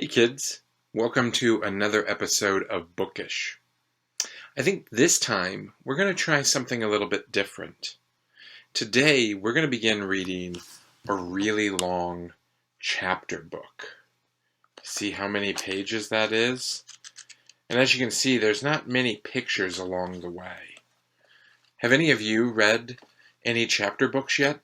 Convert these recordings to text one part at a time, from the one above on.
Hey kids, welcome to another episode of Bookish. I think this time we're going to try something a little bit different. Today we're going to begin reading a really long chapter book. See how many pages that is? And as you can see, there's not many pictures along the way. Have any of you read any chapter books yet?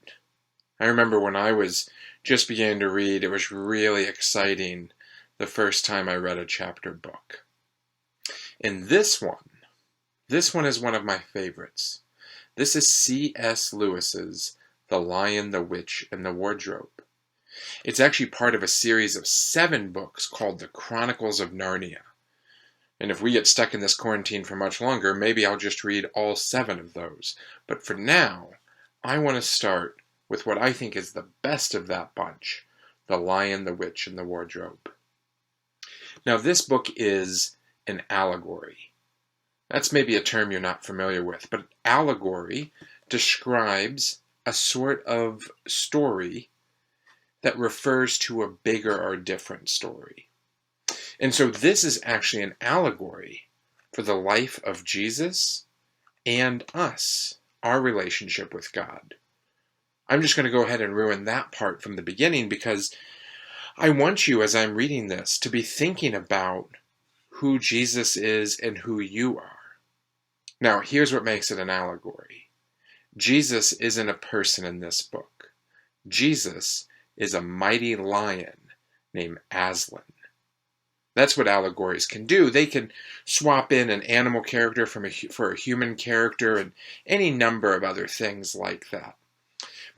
I remember when I was just beginning to read, it was really exciting the first time I read a chapter book. And this one is one of my favorites. This is C.S. Lewis's The Lion, the Witch, and the Wardrobe. It's actually part of a series of 7 books called The Chronicles of Narnia. And if we get stuck in this quarantine for much longer, maybe I'll just read all 7 of those. But for now, I want to start with what I think is the best of that bunch, The Lion, the Witch, and the Wardrobe. Now, this book is an allegory. That's maybe a term you're not familiar with, but allegory describes a sort of story that refers to a bigger or different story. And so this is actually an allegory for the life of Jesus and us, our relationship with God. I'm just going to go ahead and ruin that part from the beginning because I want you, as I'm reading this, to be thinking about who Jesus is and who you are. Now, here's what makes it an allegory. Jesus isn't a person in this book. Jesus is a mighty lion named Aslan. That's what allegories can do. They can swap in an animal character for a human character and any number of other things like that.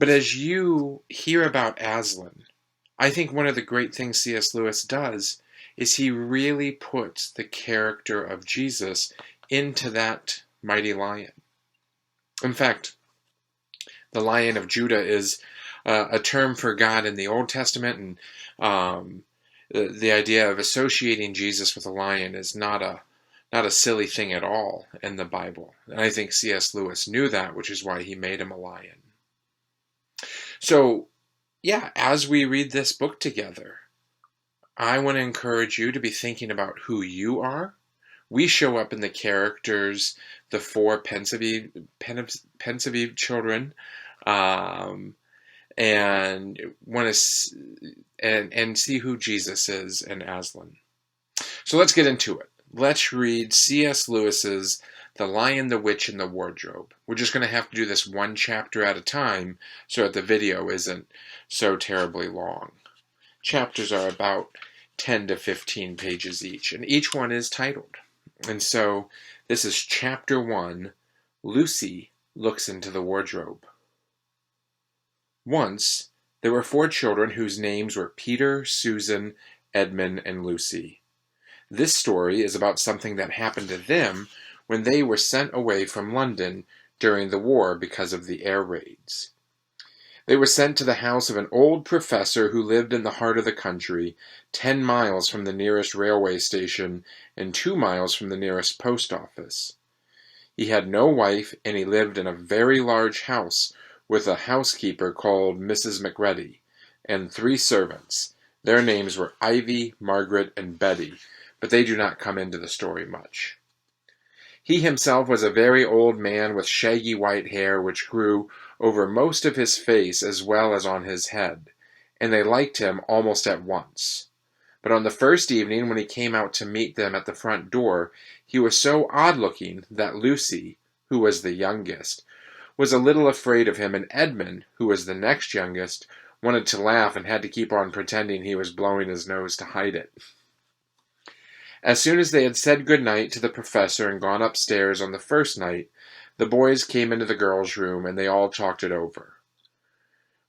But as you hear about Aslan, I think one of the great things C.S. Lewis does is he really puts the character of Jesus into that mighty lion. In fact, the Lion of Judah is a term for God in the Old Testament, and the idea of associating Jesus with a lion is not a silly thing at all in the Bible. And I think C.S. Lewis knew that, which is why he made him a lion. So, yeah, as we read this book together, I want to encourage you to be thinking about who you are. We show up in the characters, the 4 Pensive children, and want to and see who Jesus is in Aslan. So let's get into it. Let's read C.S. Lewis's The Lion, the Witch, and the Wardrobe. We're just going to have to do this one chapter at a time so that the video isn't so terribly long. Chapters are about 10 to 15 pages each, and each one is titled. And so this is Chapter 1, Lucy Looks into the Wardrobe. Once, there were 4 children whose names were Peter, Susan, Edmund, and Lucy. This story is about something that happened to them when they were sent away from London during the war because of the air raids. They were sent to the house of an old professor who lived in the heart of the country, 10 miles from the nearest railway station and 2 miles from the nearest post office. He had no wife, and he lived in a very large house with a housekeeper called Mrs. Macready, and 3 servants. Their names were Ivy, Margaret, and Betty, but they do not come into the story much. He himself was a very old man with shaggy white hair which grew over most of his face as well as on his head, and they liked him almost at once. But on the first evening when he came out to meet them at the front door, he was so odd-looking that Lucy, who was the youngest, was a little afraid of him, and Edmund, who was the next youngest, wanted to laugh and had to keep on pretending he was blowing his nose to hide it. As soon as they had said good night to the professor and gone upstairs on the first night, the boys came into the girls' room and they all talked it over.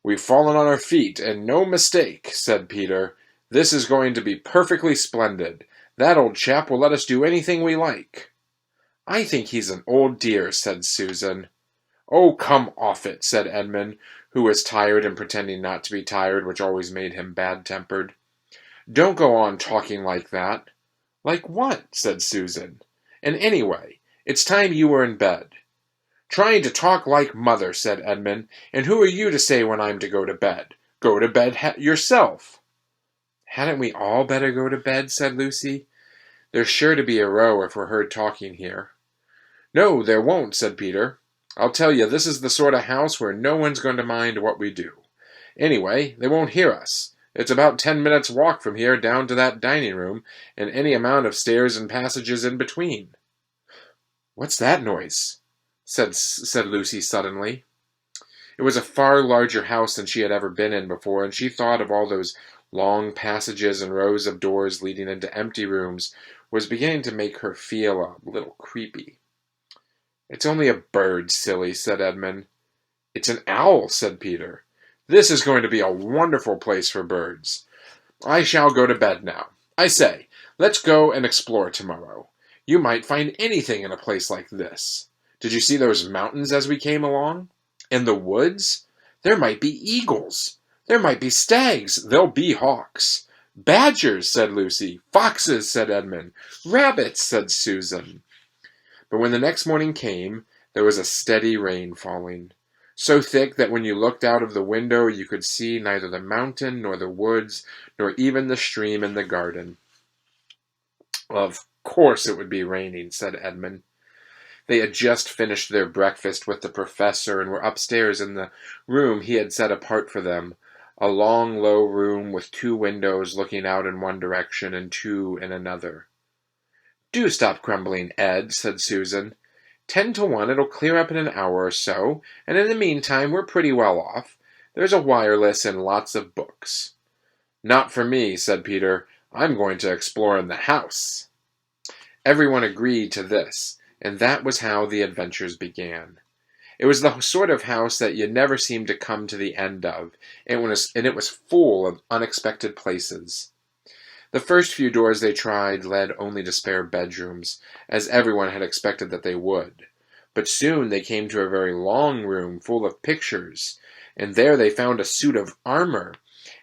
"We've fallen on our feet, and no mistake," said Peter. "This is going to be perfectly splendid. That old chap will let us do anything we like." "I think he's an old dear," said Susan. "Oh, come off it," said Edmund, who was tired and pretending not to be tired, which always made him bad-tempered. "Don't go on talking like that." "Like what?" said Susan. "And anyway, it's time you were in bed." "Trying to talk like mother," said Edmund. "And who are you to say when I'm to go to bed? Go to bed yourself." "Hadn't we all better go to bed?" said Lucy. "There's sure to be a row if we're heard talking here." "No, there won't," said Peter. "I'll tell you, this is the sort of house where no one's going to mind what we do. Anyway, they won't hear us. It's about 10 minutes' walk from here down to that dining room, and any amount of stairs and passages in between." "What's that noise?" said Lucy suddenly. It was a far larger house than she had ever been in before, and she thought of all those long passages and rows of doors leading into empty rooms was beginning to make her feel a little creepy. "It's only a bird, silly," said Edmund. "It's an owl," said Peter. "This is going to be a wonderful place for birds. I shall go to bed now. I say, let's go and explore tomorrow. You might find anything in a place like this. Did you see those mountains as we came along? And the woods? There might be eagles. There might be stags. There'll be hawks." "Badgers," said Lucy. "Foxes," said Edmund. "Rabbits," said Susan. But when the next morning came, there was a steady rain falling, so thick that when you looked out of the window you could see neither the mountain nor the woods nor even the stream in the garden. "Of course it would be raining," said Edmund. They had just finished their breakfast with the professor and were upstairs in the room he had set apart for them, a long, low room with 2 windows looking out in one direction and 2 in another. "Do stop grumbling, Ed," said Susan. 10 to 1 it'll clear up in an hour or so, and in the meantime we're pretty well off. There's a wireless and lots of books." "Not for me," said Peter. "I'm going to explore in the house." Everyone agreed to this, and that was how the adventures began. It was the sort of house that you never seemed to come to the end of, and it was full of unexpected places. The first few doors they tried led only to spare bedrooms, as everyone had expected that they would. But soon they came to a very long room full of pictures, and there they found a suit of armor,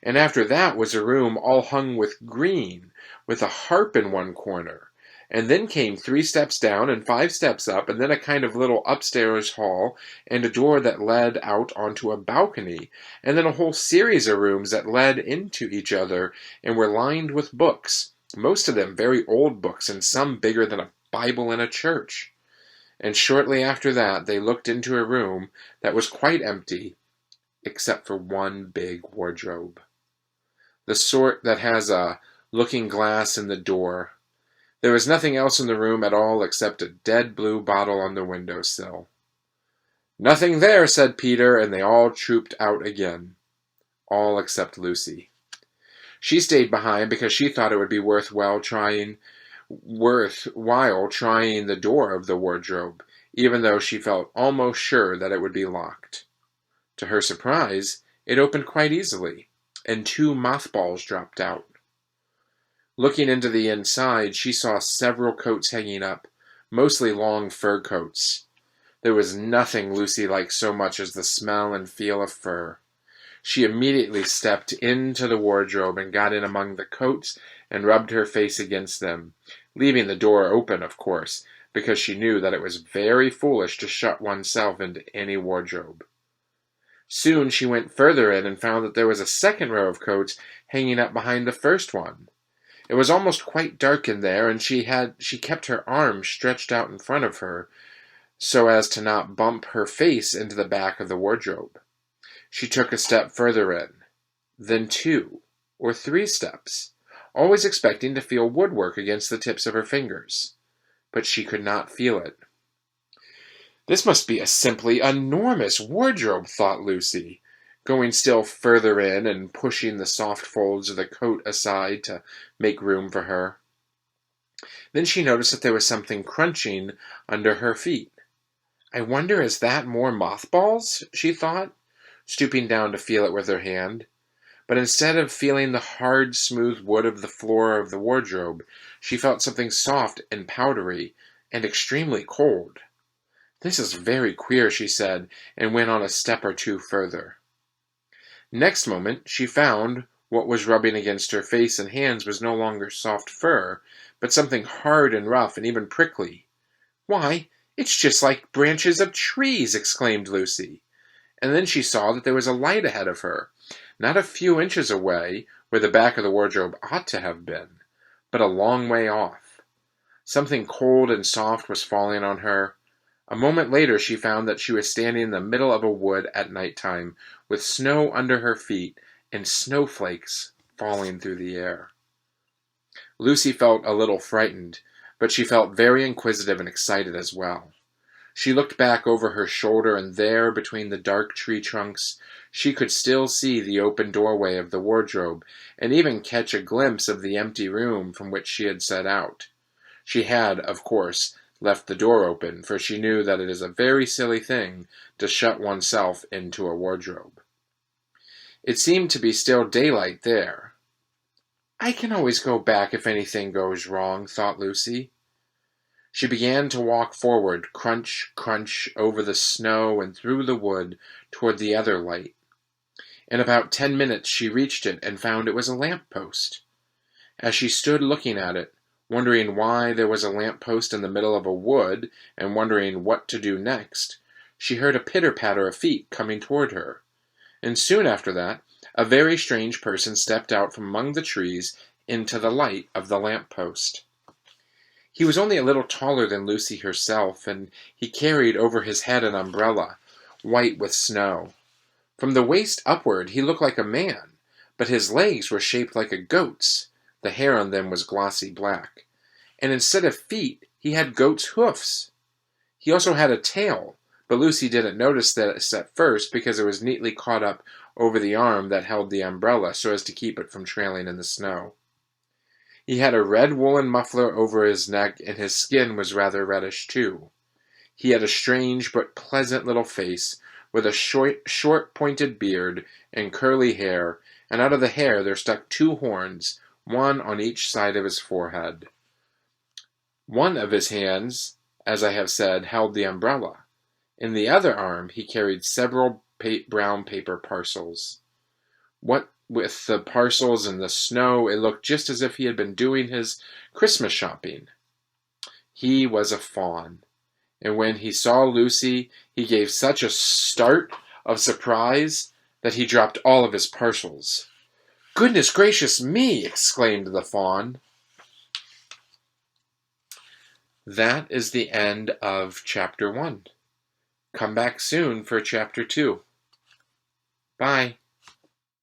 and after that was a room all hung with green, with a harp in one corner. And then came 3 steps down and 5 steps up, and then a kind of little upstairs hall, and a door that led out onto a balcony, and then a whole series of rooms that led into each other and were lined with books, most of them very old books, and some bigger than a Bible in a church. And shortly after that they looked into a room that was quite empty, except for one big wardrobe. The sort that has a looking glass in the door. There was nothing else in the room at all except a dead blue bottle on the windowsill. "Nothing there," said Peter, and they all trooped out again. All except Lucy. She stayed behind because she thought it would be worthwhile trying the door of the wardrobe, even though she felt almost sure that it would be locked. To her surprise, it opened quite easily, and 2 mothballs dropped out. Looking into the inside, she saw several coats hanging up, mostly long fur coats. There was nothing Lucy liked so much as the smell and feel of fur. She immediately stepped into the wardrobe and got in among the coats and rubbed her face against them, leaving the door open, of course, because she knew that it was very foolish to shut oneself into any wardrobe. Soon she went further in and found that there was a second row of coats hanging up behind the first one. It was almost quite dark in there, and she kept her arms stretched out in front of her so as to not bump her face into the back of the wardrobe. She took a step further in, then 2 or 3 steps, always expecting to feel woodwork against the tips of her fingers. But she could not feel it. "This must be a simply enormous wardrobe," thought Lucy, going still further in and pushing the soft folds of the coat aside to make room for her. Then she noticed that there was something crunching under her feet. "I wonder, is that more mothballs?" she thought, stooping down to feel it with her hand. But instead of feeling the hard, smooth wood of the floor of the wardrobe, she felt something soft and powdery and extremely cold. "This is very queer," she said, and went on a step or 2 further. Next moment, she found what was rubbing against her face and hands was no longer soft fur, but something hard and rough and even prickly. "Why, it's just like branches of trees!" exclaimed Lucy. And then she saw that there was a light ahead of her. Not a few inches away where the back of the wardrobe ought to have been, but a long way off. Something cold and soft was falling on her. A moment later she found that she was standing in the middle of a wood at night time, with snow under her feet and snowflakes falling through the air. Lucy felt a little frightened, but she felt very inquisitive and excited as well. She looked back over her shoulder, and there, between the dark tree trunks, she could still see the open doorway of the wardrobe, and even catch a glimpse of the empty room from which she had set out. She had, of course, left the door open, for she knew that it is a very silly thing to shut oneself into a wardrobe. It seemed to be still daylight there. "I can always go back if anything goes wrong," thought Lucy. She began to walk forward, crunch, crunch, over the snow and through the wood toward the other light. In about 10 minutes she reached it and found it was a lamp-post. As she stood looking at it, wondering why there was a lamp-post in the middle of a wood and wondering what to do next, she heard a pitter-patter of feet coming toward her. And soon after that, a very strange person stepped out from among the trees into the light of the lamp-post. He was only a little taller than Lucy herself, and he carried over his head an umbrella, white with snow. From the waist upward he looked like a man, but his legs were shaped like a goat's. The hair on them was glossy black. And instead of feet, he had goat's hoofs. He also had a tail, but Lucy didn't notice this at first because it was neatly caught up over the arm that held the umbrella so as to keep it from trailing in the snow. He had a red woolen muffler over his neck, and his skin was rather reddish too. He had a strange but pleasant little face, with a short pointed beard and curly hair, and out of the hair there stuck 2 horns, one on each side of his forehead. One of his hands, as I have said, held the umbrella. In the other arm he carried several brown paper parcels. What with the parcels and the snow, it looked just as if he had been doing his Christmas shopping. He was a fawn, and when he saw Lucy, he gave such a start of surprise that he dropped all of his parcels. "Goodness gracious me!" exclaimed the fawn. That is the end of Chapter 1. Come back soon for Chapter 2. Bye.